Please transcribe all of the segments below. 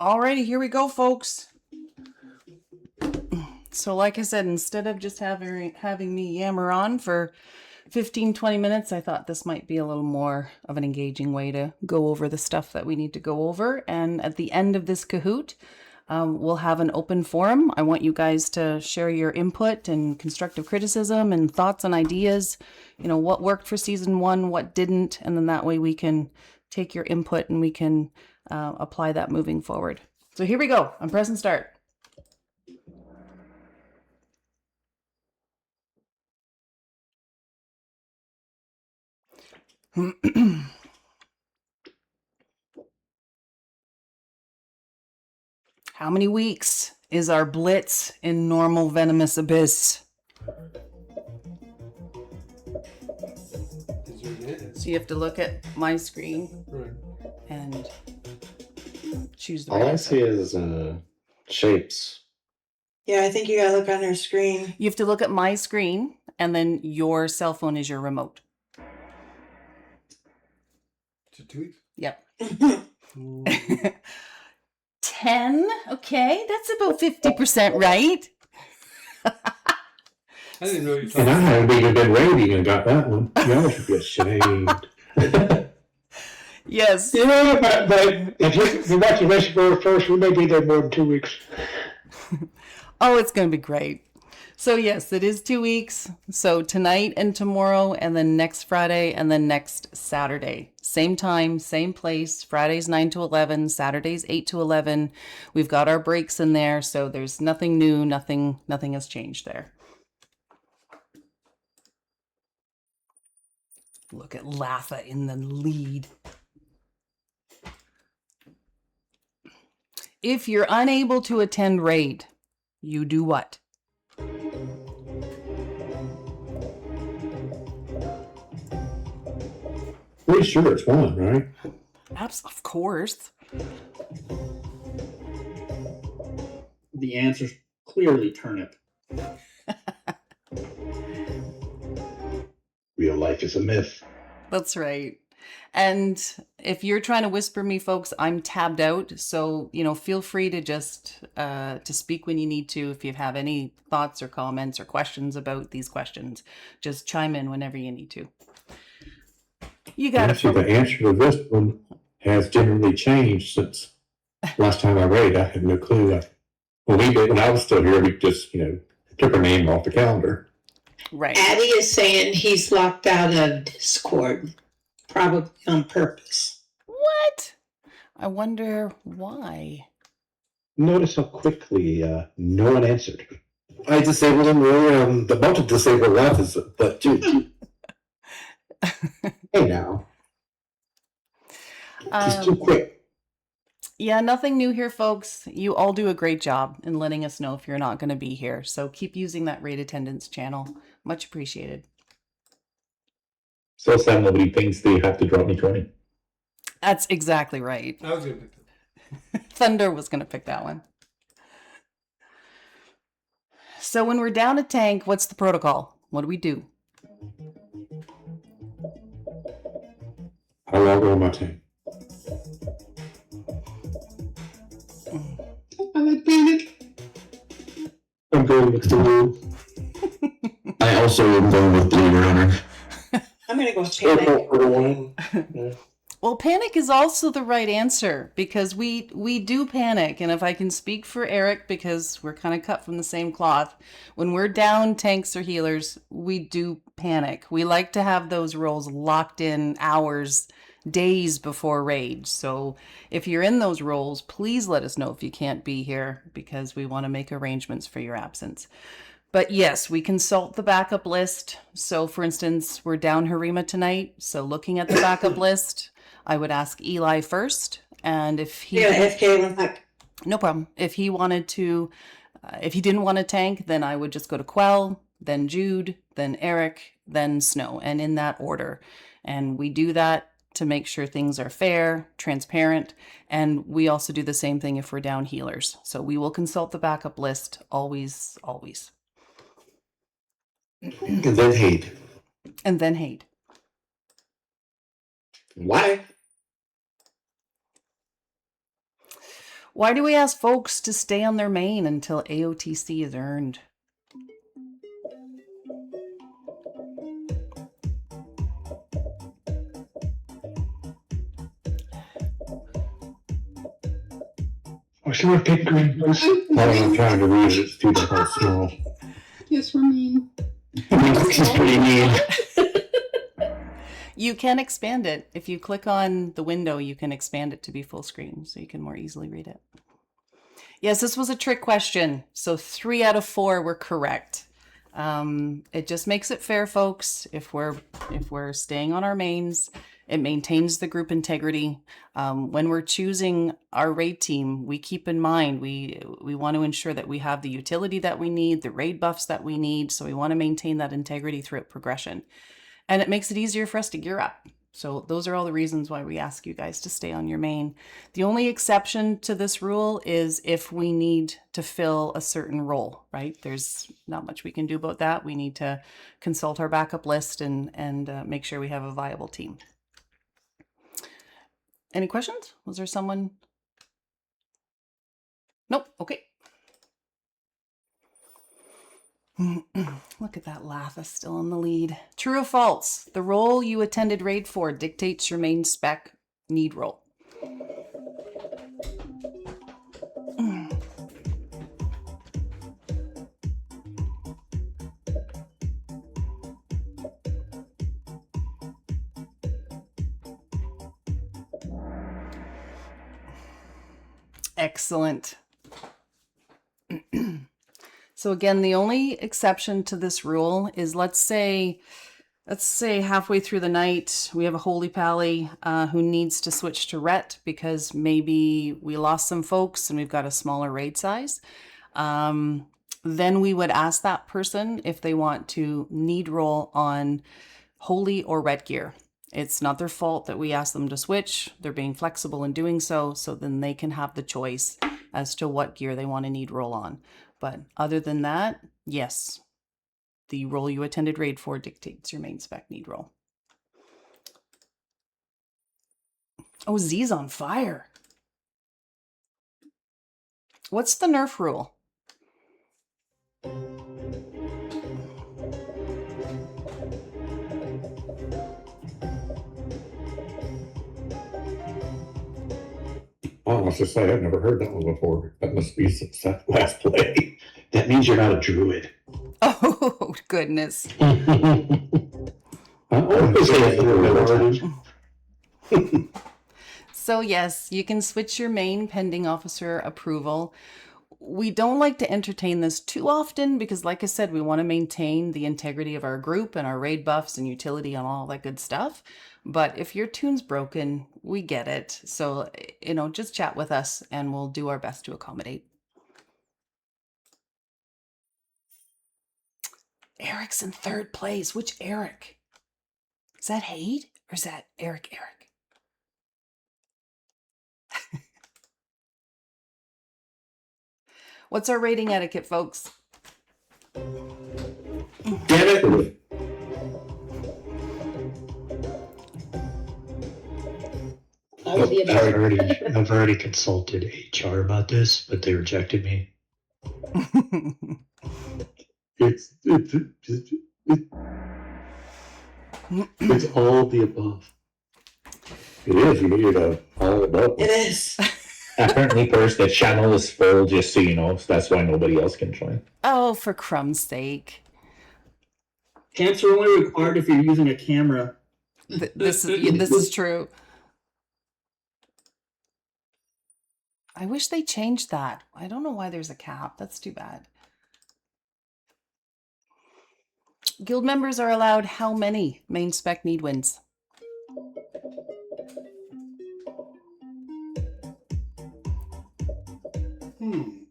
Alrighty, here we go, folks. So like I said, instead of just having me yammer on for 15-20 minutes, I thought this might be a little more of an engaging way to go over the stuff that we need to go over. And at the end of this Kahoot, we'll have an open forum. I want you guys to share your input and constructive criticism and thoughts and ideas. You know, what worked for season 1, what didn't, and then that way we can take your input and we can apply that moving forward. So here we go. I'm pressing start. How many weeks is our blitz in normal venomous abyss? So you have to look at my screen and choose the All I see is shapes. Yeah, I think you gotta look on her screen. You have to look at my screen, and then your cell phone is your remote. 2 weeks? Yep. 10. Okay, that's about 50% right. I didn't know you And I haven't even been rating and got that one. Y'all should be ashamed. Yes. Yeah, but if you watch the rest go first, we may be there more than 2 weeks. Oh, it's going to be great. So yes, it is 2 weeks. So tonight and tomorrow, and then next Friday, and then next Saturday. Same time, same place. Fridays 9 to 11, Saturdays 8 to 11. We've got our breaks in there, so there's nothing new, nothing has changed there. Look at Latha in the lead. If you're unable to attend raid, you do what? Pretty sure it's one, right? Of course. The answer's clearly turnip. Real life is a myth. That's right. And if you're trying to whisper me, folks, I'm tabbed out. So, you know, feel free to just to speak when you need to. If you have any thoughts or comments or questions about these questions, just chime in whenever you need to. You got Actually, the answer to this one has generally changed since last time I rated. I had no clue. When I was still here, we just, took her name off the calendar. Right. Addie is saying he's locked out of Discord, probably on purpose. What? I wonder why. Notice how quickly no one answered. I disabled him earlier. The bunch of disabled left is but too. Hey now. He's too quick. Yeah, nothing new here, folks. You all do a great job in letting us know if you're not going to be here. So keep using that raid attendance channel. Much appreciated. So sad nobody thinks they have to drop me 20. That's exactly right. I was going to pick that. Thunder was going to pick that one. So when we're down a tank, what's the protocol? What do we do? I log on my tank. I like Panic. I'm going with blue. I also am going with blue runner. I'm gonna go Panic. Well, panic is also the right answer because we do panic. And if I can speak for Eric, because we're kind of cut from the same cloth, when we're down tanks or healers, we do panic. We like to have those roles locked in hours, days before raid. So if you're in those roles, please let us know if you can't be here because we want to make arrangements for your absence. But yes, we consult the backup list. So for instance, we're down Harima tonight. So looking at the backup list, I would ask Eli first. And if he... Yeah, FK went back. No problem. If he wanted to, if he didn't want to tank, then I would just go to Quell, then Jude, then Eric, then Snow, and in that order. And we do that to make sure things are fair, transparent, and we also do the same thing if we're down healers. So we will consult the backup list always, always. And then hate. And then hate. Why? Why do we ask folks to stay on their main until AOTC is earned? Or should we pick green, please? All I'm trying to read it, it's too damn small. Yes, we're mean. This is pretty mean. You can expand it. If you click on the window, you can expand it to be full screen so you can more easily read it. Yes, this was a trick question. So 3 out of 4 were correct. It just makes it fair, folks. If we're staying on our mains, it maintains the group integrity. When we're choosing our raid team, we keep in mind we want to ensure that we have the utility that we need, the raid buffs that we need. So we want to maintain that integrity throughout progression. And it makes it easier for us to gear up. So those are all the reasons why we ask you guys to stay on your main. The only exception to this rule is if we need to fill a certain role, right? There's not much we can do about that. We need to consult our backup list and make sure we have a viable team. Any questions? Was there someone? Nope. Okay. Look at that Latha still in the lead. True or false? The role you attended raid for dictates your main spec need role. Excellent. So again, the only exception to this rule is let's say halfway through the night, we have a holy pally who needs to switch to ret because maybe we lost some folks and we've got a smaller raid size. Then we would ask that person if they want to need roll on holy or ret gear. It's not their fault that we ask them to switch. They're being flexible in doing so, so then they can have the choice as to what gear they want to need roll on. But other than that, yes, the role you attended raid for dictates your main spec need roll. Oh, Z's on fire. What's the nerf rule? I must just say, I've never heard that one before. That must be some last play. That means you're not a druid. Oh, goodness. So yes, you can switch your main pending officer approval. We don't like to entertain this too often because, like I said, we want to maintain the integrity of our group and our raid buffs and utility and all that good stuff. But if your tune's broken, we get it. So, just chat with us and we'll do our best to accommodate. Eric's in 3rd place. Which Eric? Is that Hade or is that Eric? What's our rating etiquette, folks? Damn it! I've already consulted HR about this, but they rejected me. It's all the above. It is. You need all above. It is. Apparently, first the channel is full, just so you know. So that's why nobody else can join. Oh, for crumb's sake. Camps are only required if you're using a camera. This is true. I wish they changed that. I don't know why there's a cap. That's too bad. Guild members are allowed how many main spec need wins?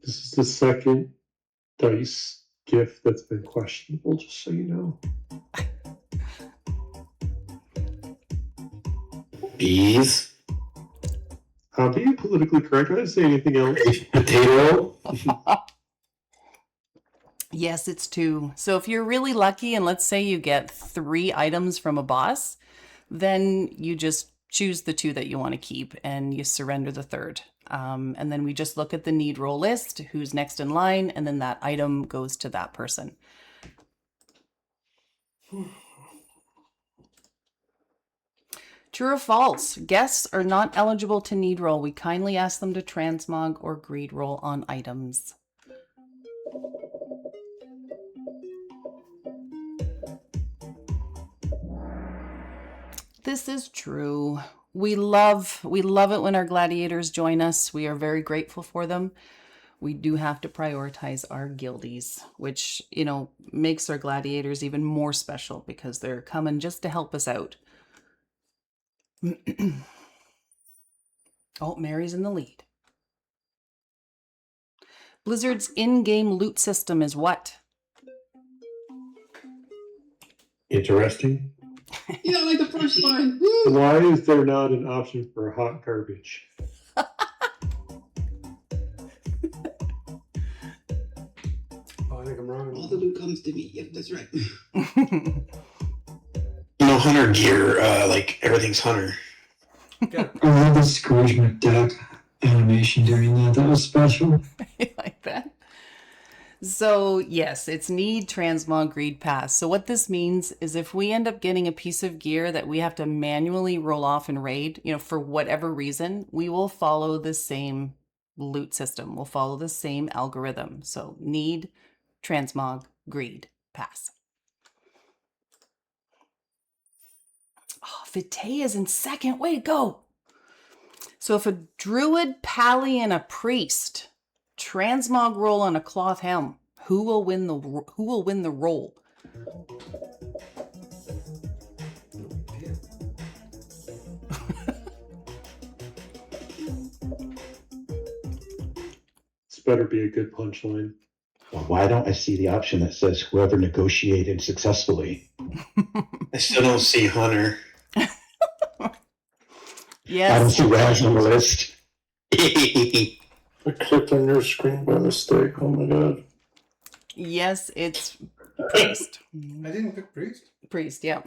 This is the second dice gift that's been questionable, just so you know. Bees. I'm being politically correct. I didn't say anything else. Potato. Yes, it's 2. So if you're really lucky and let's say you get 3 items from a boss, then you just choose the 2 that you want to keep and you surrender the 3rd. And then we just look at the need roll list, who's next in line, and then that item goes to that person. True or false? Guests are not eligible to need roll. We kindly ask them to transmog or greed roll on items. This is true. We love it when our gladiators join us. We are very grateful for them. We do have to prioritize our guildies, which, you know, makes our gladiators even more special because they're coming just to help us out. Oh, Mary's in the lead. Blizzard's in-game loot system is what? Interesting. Yeah, like the first line. Woo! Why is there not an option for hot garbage? Oh, I think I'm wrong. All the loot comes to me. Yep, that's right. You know, hunter gear, like everything's hunter. Got I love the Scrooge McDuck animation during that. That was special. I like that. So yes, it's need, transmog, greed, pass. So what this means is if we end up getting a piece of gear that we have to manually roll off and raid, you know, for whatever reason, we will follow the same loot system. We'll follow the same algorithm. So need, transmog, greed, pass. Oh, Vitae is in second. Way to go. So if a druid, pally, and a priest transmog roll on a cloth helm, who will win the roll? This better be a good punchline. Well, why don't I see the option that says whoever negotiated successfully? I still don't see hunter. Yes. I don't see Raz on the list. I clicked on your screen by mistake. Oh my god. Yes, it's priest. I didn't pick priest. Priest, yeah.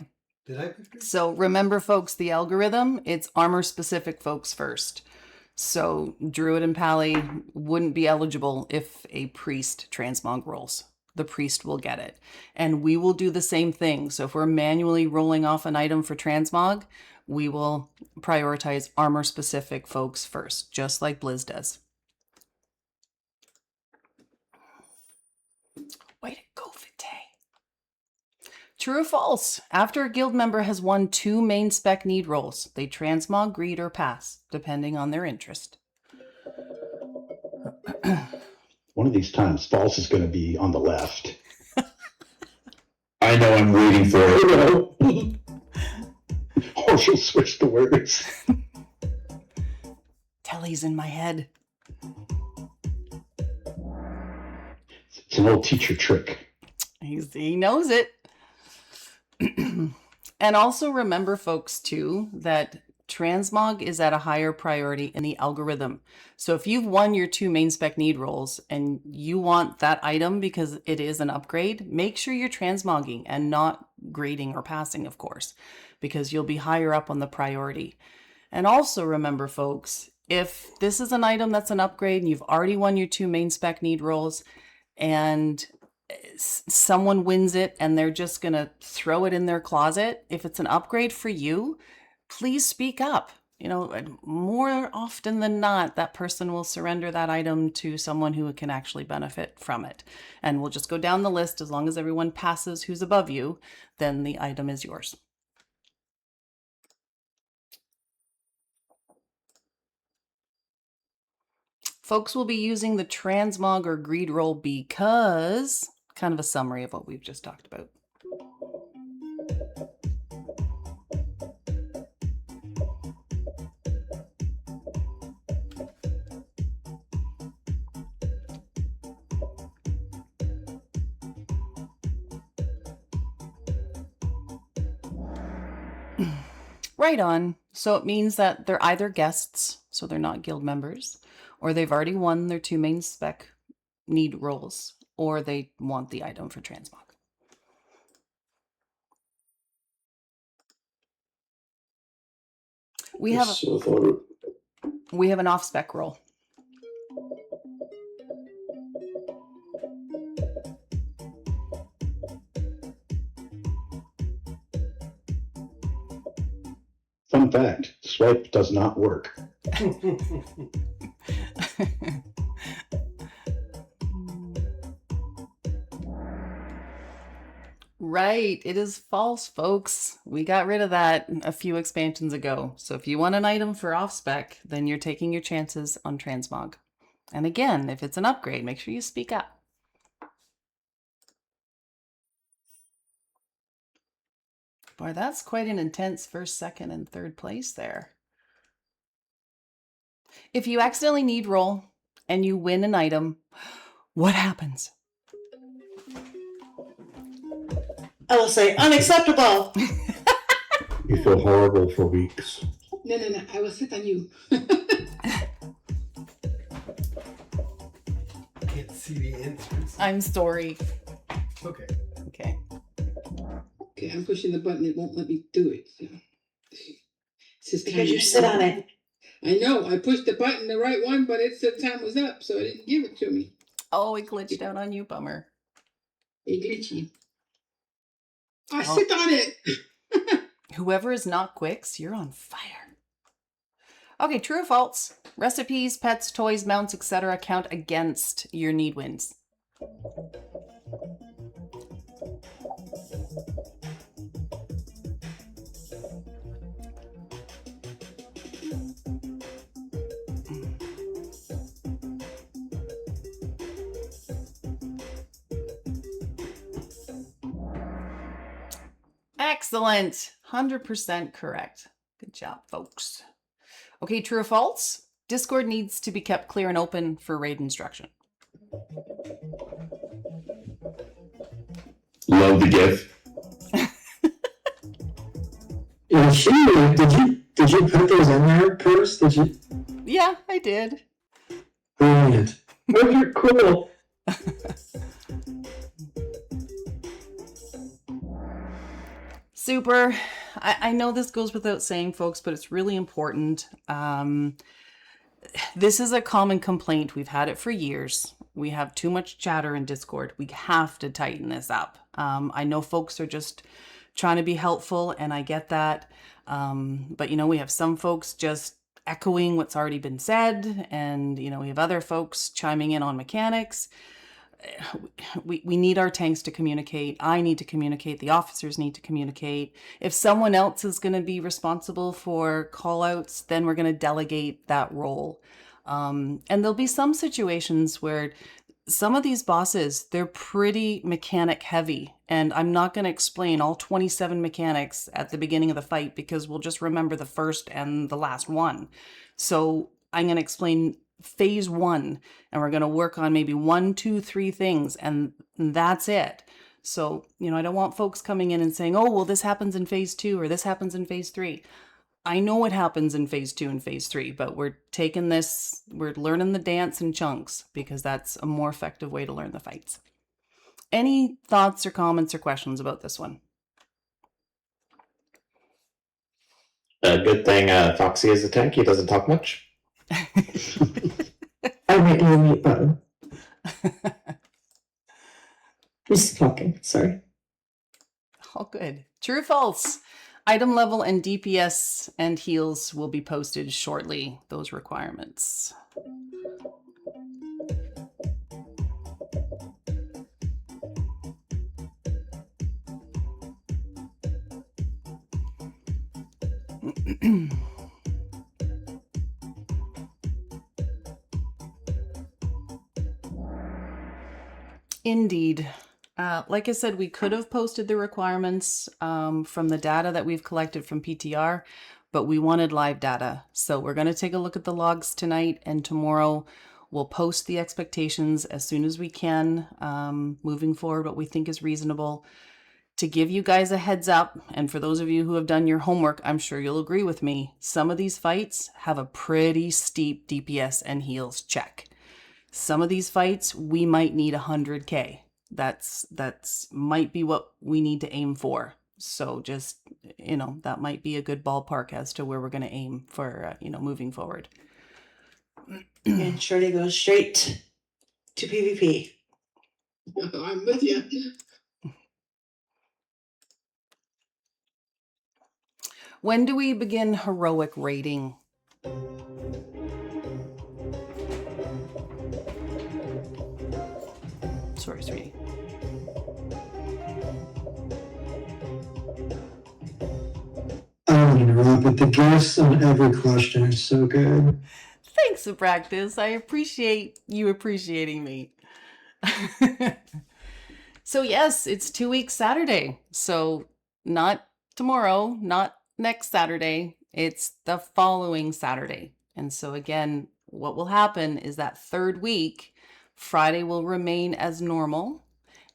Did I pick priest? So remember, folks, the algorithm, it's armor-specific folks first. So druid and pally wouldn't be eligible if a priest transmog rolls. The priest will get it. And we will do the same thing. So if we're manually rolling off an item for transmog, we will prioritize armor-specific folks first, just like Blizz does. Way to go, Vitae. True or false? After a guild member has won 2 main spec need rolls, they transmog, greed, or pass, depending on their interest. One of these times, false is going to be on the left. I know I'm waiting for it. Or she'll switch the words. Telly's in my head. It's an old teacher trick. He knows it. And also remember, folks, too, that transmog is at a higher priority in the algorithm. So if you've won your 2 main spec need rolls and you want that item because it is an upgrade, make sure you're transmogging and not grading or passing, of course, because you'll be higher up on the priority. And also remember, folks, if this is an item that's an upgrade and you've already won your 2 main spec need rolls and someone wins it and they're just going to throw it in their closet, if it's an upgrade for you, please speak up. You know, more often than not, that person will surrender that item to someone who can actually benefit from it. And we'll just go down the list. As long as everyone passes who's above you, then the item is yours. Folks will be using the transmog or greed roll because, kind of a summary of what we've just talked about. Right on. So it means that they're either guests, so they're not guild members, or they've already won their 2 main spec need rolls, or they want the item for transmog. We have an off-spec roll. Fun fact, swipe does not work. Right, it is false, folks. We got rid of that a few expansions ago. So if you want an item for off-spec, then you're taking your chances on transmog. And again, if it's an upgrade, make sure you speak up. Boy, that's quite an intense first, second, and third place there. If you accidentally need roll and you win an item, what happens? I will say unacceptable. You feel horrible for weeks. No, I will sit on you. Can't see the answers. I'm sorry. Okay. Okay. Okay, I'm pushing the button. It won't let me do it. So. It's just Because you sit on it. I know. I pushed the button, the right one, but it said time was up, so it didn't give it to me. Oh, it glitched out on you, bummer. It glitchy. I sit on it. Whoever is not Quicks, you're on fire. Okay, true or false? Recipes, pets, toys, mounts, etc. count against your need wins. Excellent. 100% correct. Good job, folks. Okay, true or false? Discord needs to be kept clear and open for raid instruction. Love the GIF. Yeah, did you put those in there first? Did you? Yeah, I did. Brilliant. Oh, you're cool. Super. I know this goes without saying, folks, but it's really important. This is a common complaint. We've had it for years. We have too much chatter in Discord. We have to tighten this up. I know folks are just trying to be helpful, and I get that. But, you know, we have some folks just echoing what's already been said, and, you know, we have other folks chiming in on mechanics. We need our tanks to communicate. I need to communicate. The officers need to communicate. If someone else is going to be responsible for call outs, then we're going to delegate that role. And there'll be some situations where some of these bosses, they're pretty mechanic heavy. And I'm not going to explain all 27 mechanics at the beginning of the fight because we'll just remember the first and the last one. So I'm going to explain phase 1, and we're going to work on maybe 1, 2, 3 things, and that's it. So, you know, I don't want folks coming in and saying, oh, well, this happens in phase 2 or this happens in phase 3. I know what happens in phase 2 and phase 3, but we're taking this, we're learning the dance in chunks because that's a more effective way to learn the fights. Any thoughts or comments or questions about this one? Good thing Foxy is a tank. He doesn't talk much. I might need a mute button. Just talking, sorry. All good. True or false? Item level and DPS and heals will be posted shortly, those requirements. Indeed. Like I said, we could have posted the requirements from the data that we've collected from PTR, but we wanted live data. So we're going to take a look at the logs tonight, and tomorrow we'll post the expectations as soon as we can, moving forward, what we think is reasonable. To give you guys a heads up, and for those of you who have done your homework, I'm sure you'll agree with me, some of these fights have a pretty steep DPS and heals check. Some of these fights, we might need 100K. That's might be what we need to aim for. So just, you know, that might be a good ballpark as to where we're going to aim for, you know, moving forward. And Shirley goes straight to PvP. I'm with you. When do we begin heroic rating? Sorry, sweetie. I don't mean to interrupt, but the guests on every question are so good. Thanks, Practice. I appreciate you appreciating me. So yes, it's 2 weeks Saturday. So not tomorrow, not next Saturday. It's the following Saturday. And so again, what will happen is that third week, Friday will remain as normal,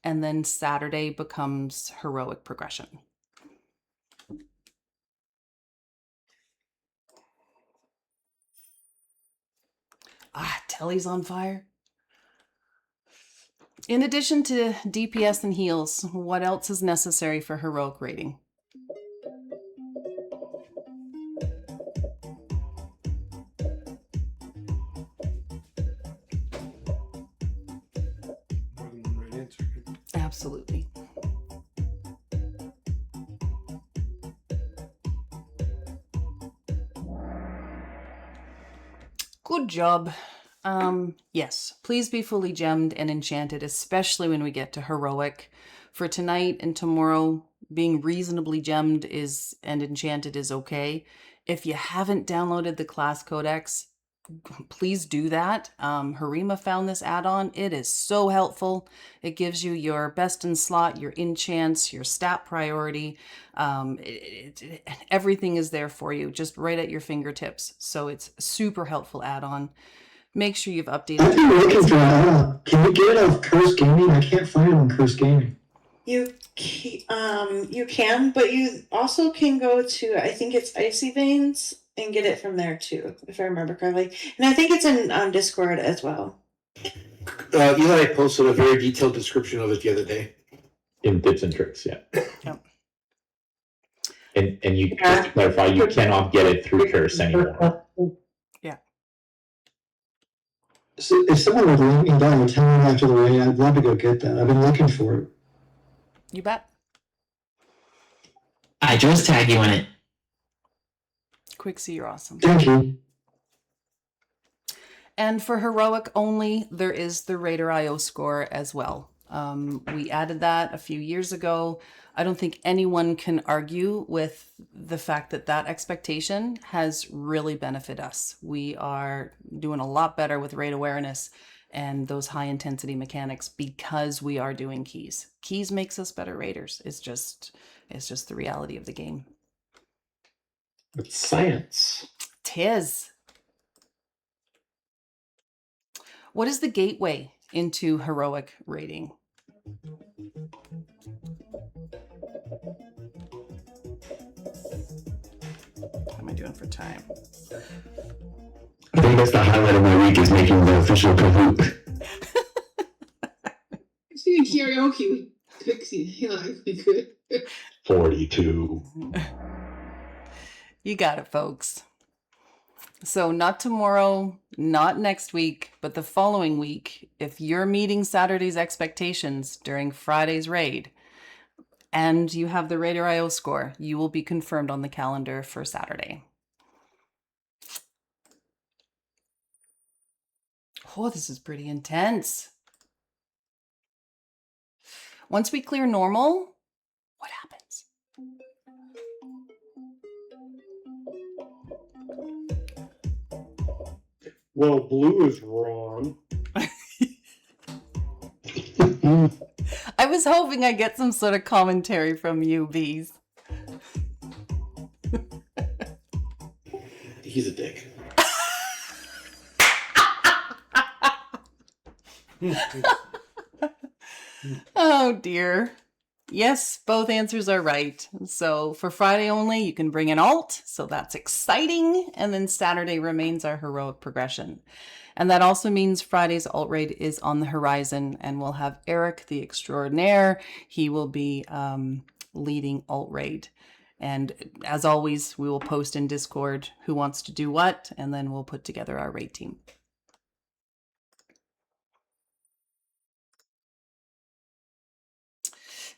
and then Saturday becomes heroic progression. Telly's on fire. In addition to DPS and heals, what else is necessary for heroic rating? Absolutely. Good job. Yes, please be fully gemmed and enchanted, especially when we get to heroic. For tonight and tomorrow, being reasonably gemmed and enchanted is okay. If you haven't downloaded the class codex, please do that. Harima found this add-on. It is so helpful. It gives you your best in slot, your enchants, your stat priority. Everything is there for you, just right at your fingertips. So it's a super helpful add-on. Make sure you've updated. I've been looking for that. Can you get it off Curse Gaming? I can't find it on Curse Gaming. You can, but you also can go to, I think it's Icy Veins, and get it from there too, if I remember correctly. And I think it's in Discord as well. Eli posted a very detailed description of it the other day. In tips and tricks, yeah. Yep. And you just to clarify, you cannot get it through Curse anymore. Yeah. So if someone would link me down and tell me after the raid, I'd love to go get that. I've been looking for it. You bet. I just tag you in it. Quixie, you're awesome. Thank you. And for heroic only, there is the Raider IO score as well. We added that a few years ago. I don't think anyone can argue with the fact that that expectation has really benefited us. We are doing a lot better with raid awareness and those high intensity mechanics because we are doing keys. Keys makes us better raiders. It's just the reality of the game. It's science. Tis. What is the gateway into heroic rating? How am I doing for time? I think that's the highlight of my week is making the official Kahoot. Singing karaoke with Pixie. Eli, we could. 42. You got it, folks. So not tomorrow, not next week, but the following week, if you're meeting Saturday's expectations during Friday's raid and you have the Raider IO score, you will be confirmed on the calendar for Saturday. Oh, this is pretty intense. Once we clear normal, what happens? Well, blue is wrong. I was hoping I'd get some sort of commentary from you, Bees. He's a dick. Oh dear. Yes, both answers are right. So for Friday only, you can bring an alt, so that's exciting. And then Saturday remains our heroic progression. And that also means Friday's alt raid is on the horizon, and we'll have Eric the Extraordinaire. He will be leading alt raid. And as always, we will post in Discord who wants to do what, and then we'll put together our raid team.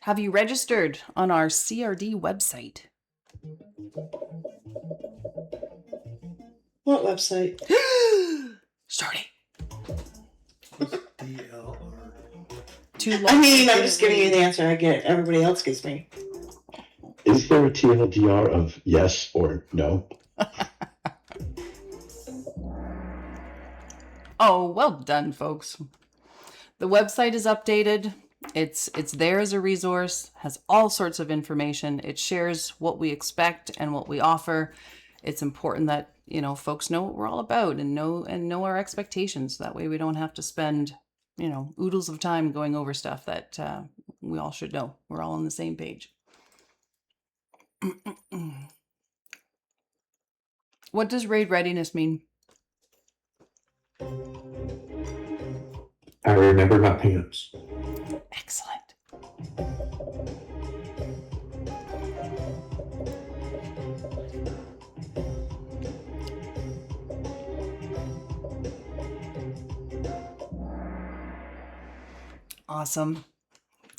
Have you registered on our CRD website? What website? Shorty. DLR. I mean, I'm just giving you the answer I get. Everybody else gives me. Is there a TLDR of yes or no? Oh, well done, folks. The website is updated. It's there as a resource, has all sorts of information. It shares what we expect and what we offer. It's important that, you know, folks know what we're all about and know our expectations. That way we don't have to spend, you know, oodles of time going over stuff that we all should know. We're all on the same page. What does raid readiness mean? I remember my pants. Excellent. Awesome.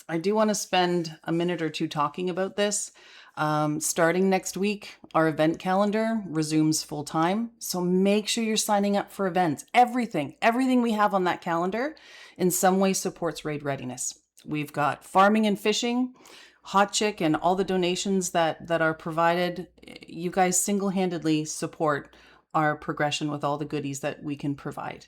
I do want to spend a minute or two talking about this. Starting next week, our event calendar resumes full time. So make sure you're signing up for events. Everything we have on that calendar in some way supports raid readiness. We've got farming and fishing, Hot Chick, and all the donations that are provided. You guys single-handedly support our progression with all the goodies that we can provide.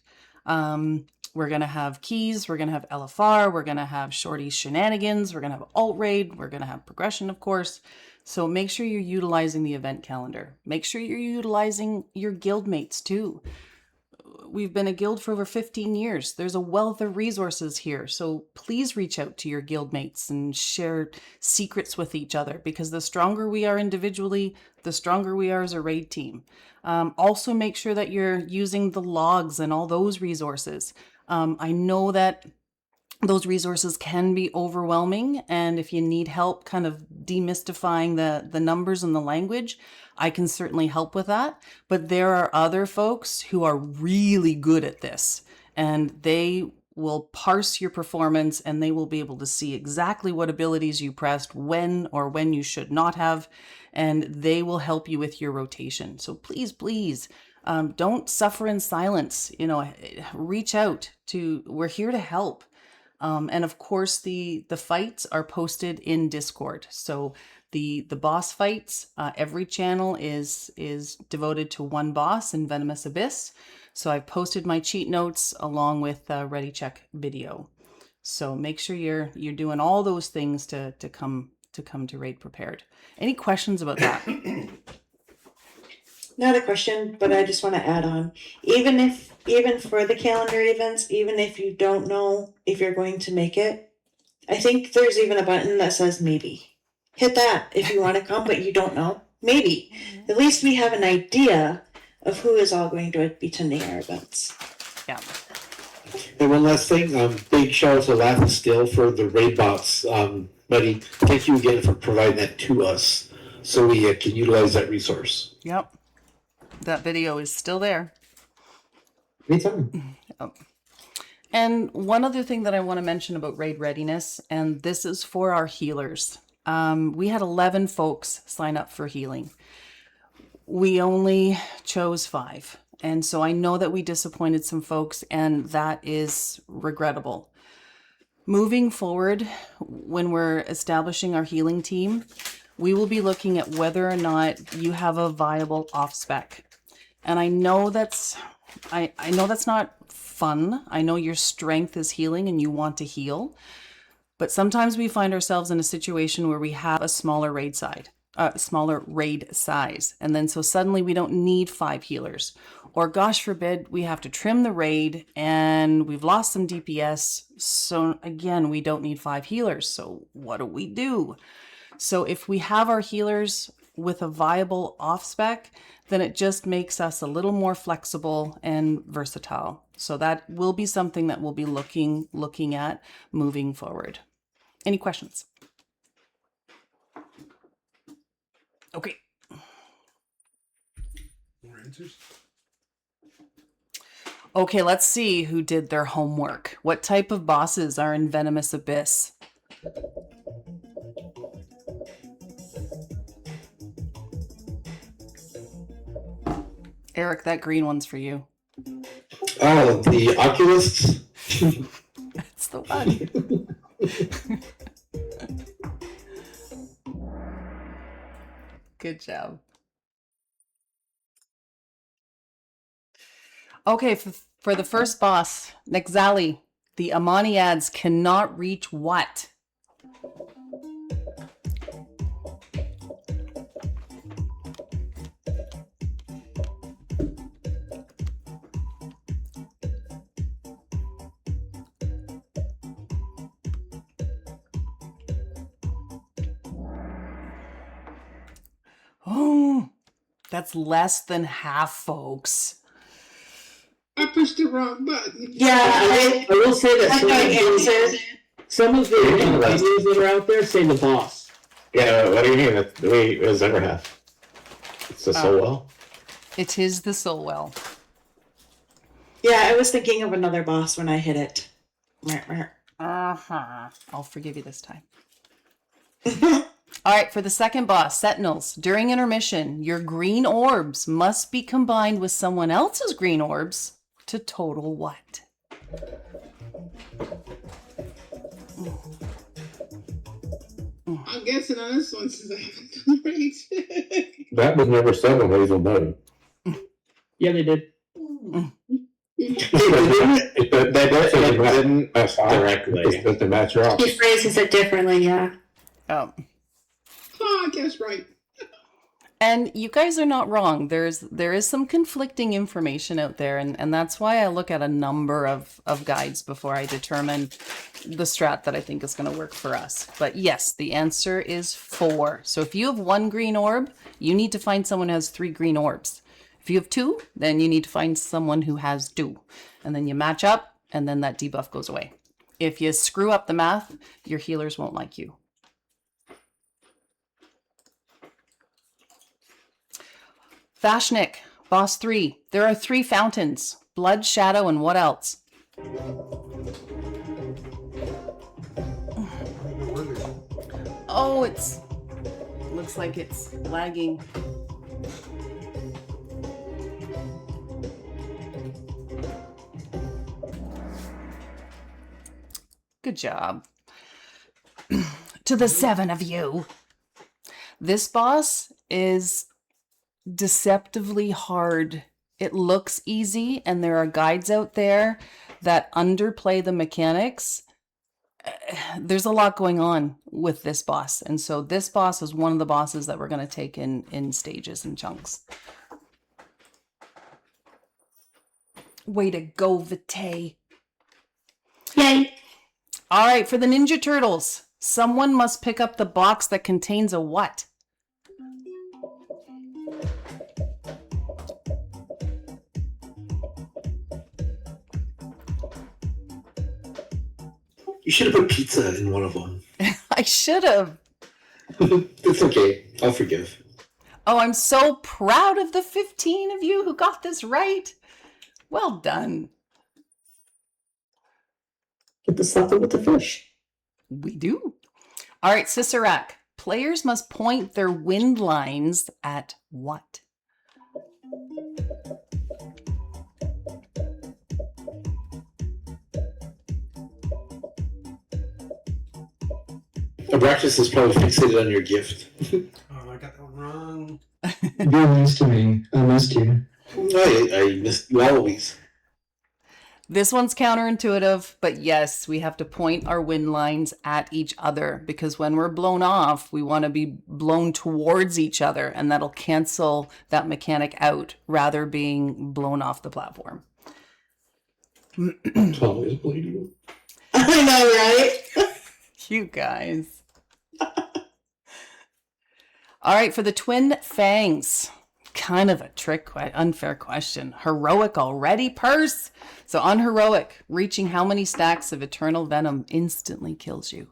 We're going to have keys, we're going to have LFR, we're going to have Shorty's shenanigans, we're going to have alt raid, we're going to have progression, of course. So make sure you're utilizing the event calendar. Make sure you're utilizing your guild mates too. We've been a guild for over 15 years. There's a wealth of resources here. So please reach out to your guild mates and share secrets with each other, because the stronger we are individually, the stronger we are as a raid team. Also make sure that you're using the logs and all those resources. I know that those resources can be overwhelming, and if you need help kind of demystifying the numbers and the language, I can certainly help with that. But there are other folks who are really good at this, and they will parse your performance, and they will be able to see exactly what abilities you pressed when or when you should not have, and they will help you with your rotation. So please, don't suffer in silence. You know, reach out to, we're here to help. And of course, the fights are posted in Discord. So the boss fights, every channel is devoted to one boss in Venomous Abyss. So I've posted my cheat notes along with Ready Check video. So make sure you're doing all those things to come to raid prepared. Any questions about that? Not a question, but I just want to add on. Even for the calendar events, even if you don't know if you're going to make it, I think there's even a button that says maybe. Hit that if you want to come, but you don't know. Maybe. At least we have an idea of who is all going to be attending our events. Yeah. And one last thing, big shout out to Laugh and Still for the raid bots. Buddy, thank you again for providing that to us so we can utilize that resource. Yep. That video is still there. Anytime. Yep. And one other thing that I want to mention about raid readiness, and this is for our healers. We had 11 folks sign up for healing. We only chose 5. And so I know that we disappointed some folks, and that is regrettable. Moving forward, when we're establishing our healing team, we will be looking at whether or not you have a viable off-spec. And I know that's not fun. I know your strength is healing and you want to heal. But sometimes we find ourselves in a situation where we have a smaller raid size. And then so suddenly we don't need 5 healers. Or gosh forbid, we have to trim the raid and we've lost some DPS. So again, we don't need 5 healers. So what do? So if we have our healers with a viable off-spec, then it just makes us a little more flexible and versatile. So that will be something that we'll be looking at moving forward. Any questions? Okay. More answers? Okay, let's see who did their homework. What type of bosses are in Venomous Abyss? Eric, that green one's for you. Oh, the oculists? That's the one. Good job. Okay, for the first boss, Nexali, the Amaniads cannot reach what? Oh, that's less than half, folks. I pushed the wrong button. Yeah, I will say that some of the videos that are out there say the boss. Yeah, what do you mean? Wait, what does ever have? It's the soul well? It is the soul well. Yeah, I was thinking of another boss when I hit it. I'll forgive you this time. All right, for the second boss, Sentinels. During intermission, your green orbs must be combined with someone else's green orbs to total what? I'm guessing on this one since I haven't done right. That was never said on Hazel Buddy. Yeah, they did. That didn't directly. Just to match her up. He phrases it differently, yeah. Oh, I guess right. And you guys are not wrong. There is some conflicting information out there, and that's why I look at a number of guides before I determine the strat that I think is going to work for us. But yes, the answer is 4. So if you have 1 green orb, you need to find someone who has 3 green orbs. If you have 2, then you need to find someone who has 2. And then you match up, and then that debuff goes away. If you screw up the math, your healers won't like you. Vashnik, boss 3. There are 3 fountains. Blood, shadow, and what else? Oh, looks like it's lagging. Good job. To the 7 of you. This boss is deceptively hard. It looks easy, and there are guides out there that underplay the mechanics. There's a lot going on with this boss, and so this boss is one of the bosses that we're going to take in stages and chunks. Way to go, Vitae. Yay. All right, for the Ninja Turtles, someone must pick up the box that contains a what? You should have put pizza in one of them. I should have. It's okay. I'll forgive. Oh, I'm so proud of the 15 of you who got this right. Well done. Get the supper with the fish. We do. All right, Siserac. Players must point their wind lines at what? Abraxas is probably fixated on your gift. Oh, I got that one wrong. You're nice to me. I missed you. I missed you always. This one's counterintuitive, but yes, we have to point our wind lines at each other because when we're blown off, we want to be blown towards each other, and that'll cancel that mechanic out rather being blown off the platform. Tom is bleeding. I know, right? You guys. All right, for the Twin Fangs. Kind of a unfair question. Heroic already, Purse? So on Heroic, reaching how many stacks of Eternal Venom instantly kills you?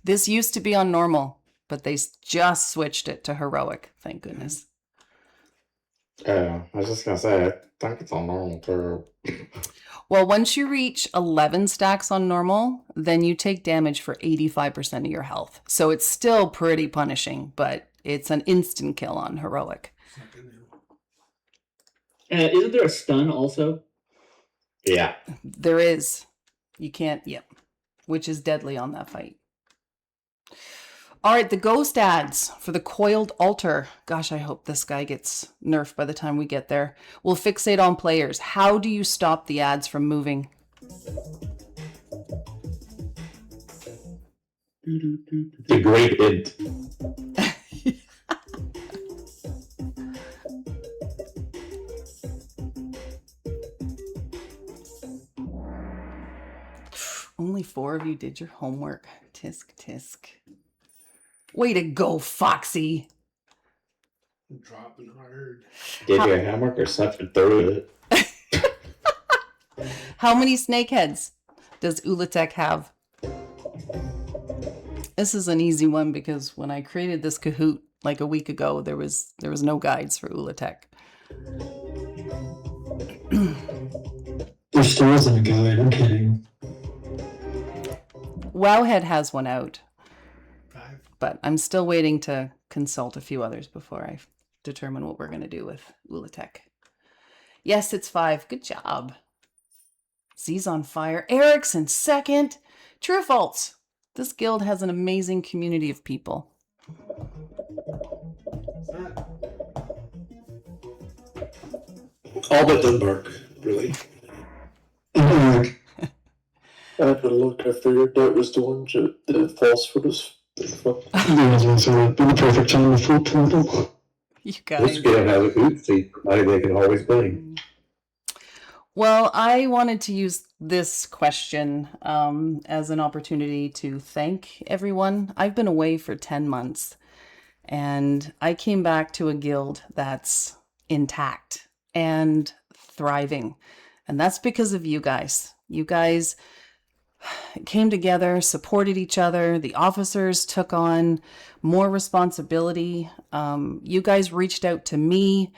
This used to be on normal, but they just switched it to Heroic, thank goodness. I was just gonna say, I think it's on normal too. Well, once you reach 11 stacks on normal, then you take damage for 85% of your health. So it's still pretty punishing, but it's an instant kill on heroic. Isn't there a stun also? Yeah. There is. You can't, yep. Which is deadly on that fight. All right, the ghost ads for the coiled altar. Gosh, I hope this guy gets nerfed by the time we get there. Will fixate on players. How do you stop the ads from moving? The great int. Only 4 of you did your homework. Tisk, tisk. Way to go, Foxy. I'm dropping hard. Did your homework or something through it? How many snake heads does Ulatek have? This is an easy one because when I created this Kahoot like a week ago, there was no guides for Ulatek. There still isn't a guide, I'm kidding. Wowhead has one out, but I'm still waiting to consult a few others before I determine what we're going to do with Ulatek. Yes, it's 5. Good job. Z's on fire. Eric's in second. True or false? This guild has an amazing community of people. All but Dunbark, really. Eric, I had to look. I figured that was the one that falls for this. The perfect time to full total. You This guys. guy has a boot seat. They can always blame. Well, I wanted to use this question as an opportunity to thank everyone. I've been away for 10 months and I came back to a guild that's intact and thriving. And that's because of you guys. You guys came together, supported each other. The officers took on more responsibility. You guys reached out to me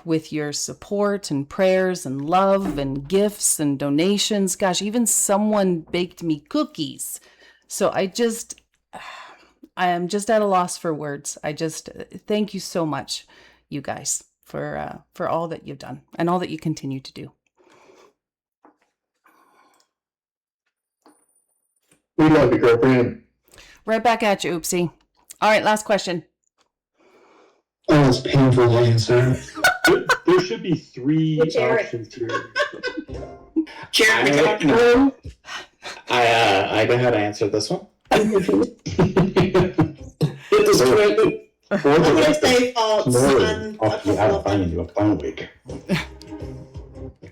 with your support and prayers and love and gifts and donations. Gosh, even someone baked me cookies. So I am just at a loss for words. I just thank you so much, you guys, for all that you've done and all that you continue to do. We love you, girlfriend. Right back at you, Oopsie. All right, last question. oh, it's painful to answer. There should be 3 Which Eric? options here. Jeremy, I know how to answer this one. I'm gonna say false on a couple of them. You a phone week.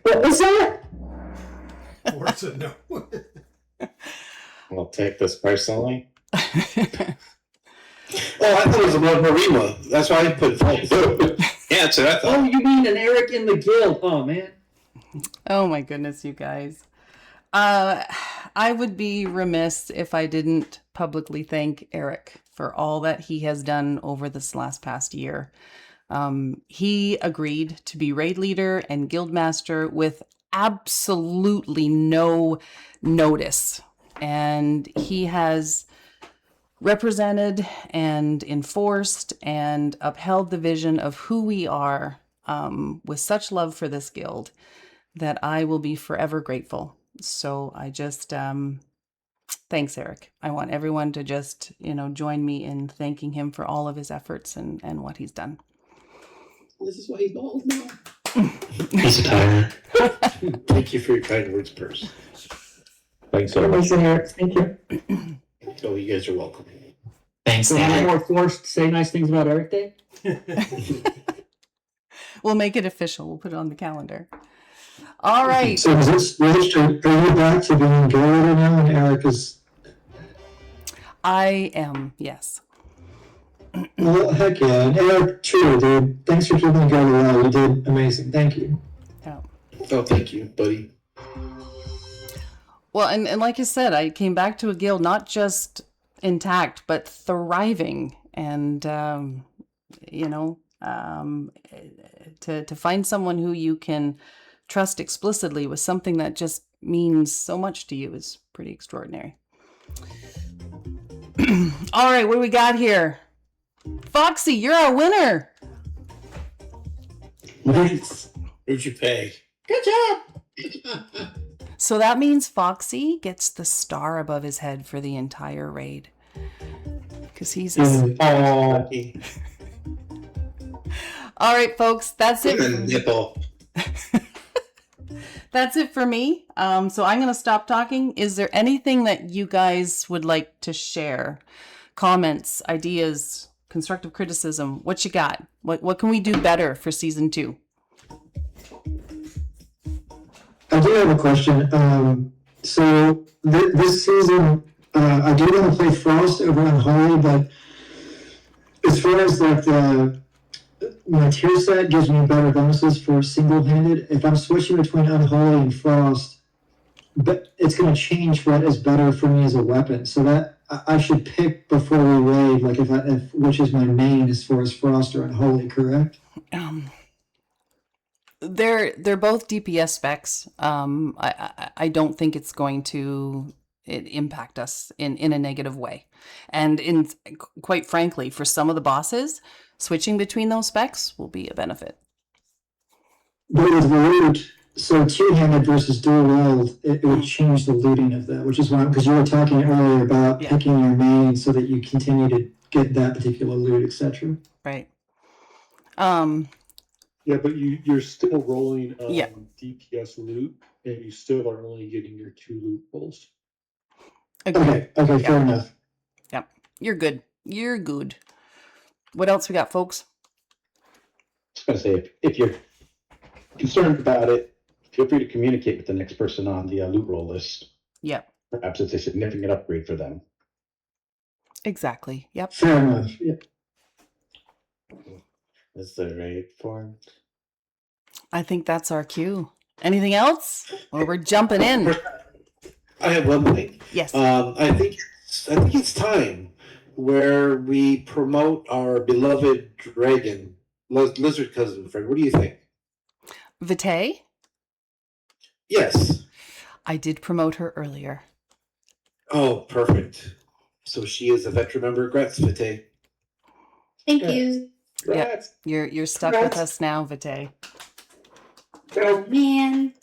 What was that? What's a no? I'll take this personally. Oh, I thought it was about Marima. That's why I put false. Yeah, that's what I thought. Oh, you mean an Eric in the guild? Oh man. Oh my goodness, you guys. I would be remiss if I didn't publicly thank Eric for all that he has done over this past year. He agreed to be raid leader and guild master with absolutely no notice. And he has represented and enforced and upheld the vision of who we are with such love for this guild that I will be forever grateful. So I just, thanks, Eric. I want everyone to just, join me in thanking him for all of his efforts and what he's done. This is why he's bald now. He's a tyrant. Thank you for your kind words, Purse. Thanks so much. Eric. Thank you. Oh, you guys are welcome. Thanks, so no more forced to say nice things about Eric Day? We'll make it official. We'll put it on the calendar. All right. So is this switched? Are you back to being guild leader now and Eric is... I am, yes. Well, heck yeah. And Eric, true, dude. Thanks for keeping the guild alive. You did amazing. Thank you. Yeah. Oh, thank you, buddy. Well, and like I said, I came back to a guild not just intact, but thriving. And, to find someone who you can trust explicitly with something that just means so much to you is pretty extraordinary. All right, what do we got here? Foxy, you're our winner. Nice. Who'd you pay? Good job. So that means Foxy gets the star above his head for the entire raid. Because he's Lucky. All right, folks, that's it. Nipple. That's it for me. So I'm going to stop talking. Is there anything that you guys would like to share? Comments, ideas, constructive criticism? What you got? What can we do better for season 2? I do have a question. So this season, I do want to play Frost over Unholy, but as far as like my tier set gives me better bonuses for single-handed. If I'm switching between Unholy and Frost, but it's going to change what is better for me as a weapon. So that I should pick before we raid, like if which is my main as far as Frost or Unholy, correct? They're both DPS specs. I don't think it's going to impact us in a negative way. And quite frankly, for some of the bosses, switching between those specs will be a benefit. But with loot, so two-handed versus dual wield, it would change the looting of that, which is why, because you were talking earlier about picking your main so that you continue to get that particular loot, etc. Right. Yeah, but you're still rolling DPS loot, and you still are only getting your 2 loot rolls. Okay, fair enough. Yep, you're good. You're good. What else we got, folks? I was going to say, if you're concerned about it, feel free to communicate with the next person on the loot roll list. Yep. Perhaps it's a significant upgrade for them. Exactly. Yep. Fair enough. Yep. Is the raid formed? I think that's our cue. Anything else? Or we're jumping in. I have one thing. Yes. I think it's time where we promote our beloved dragon, lizard cousin friend. What do you think? Vitae? Yes. I did promote her earlier. Oh, perfect. So she is a veteran member. Congrats, Vitae. Thank you. Yep. You're stuck with us now, Vitae. Oh man.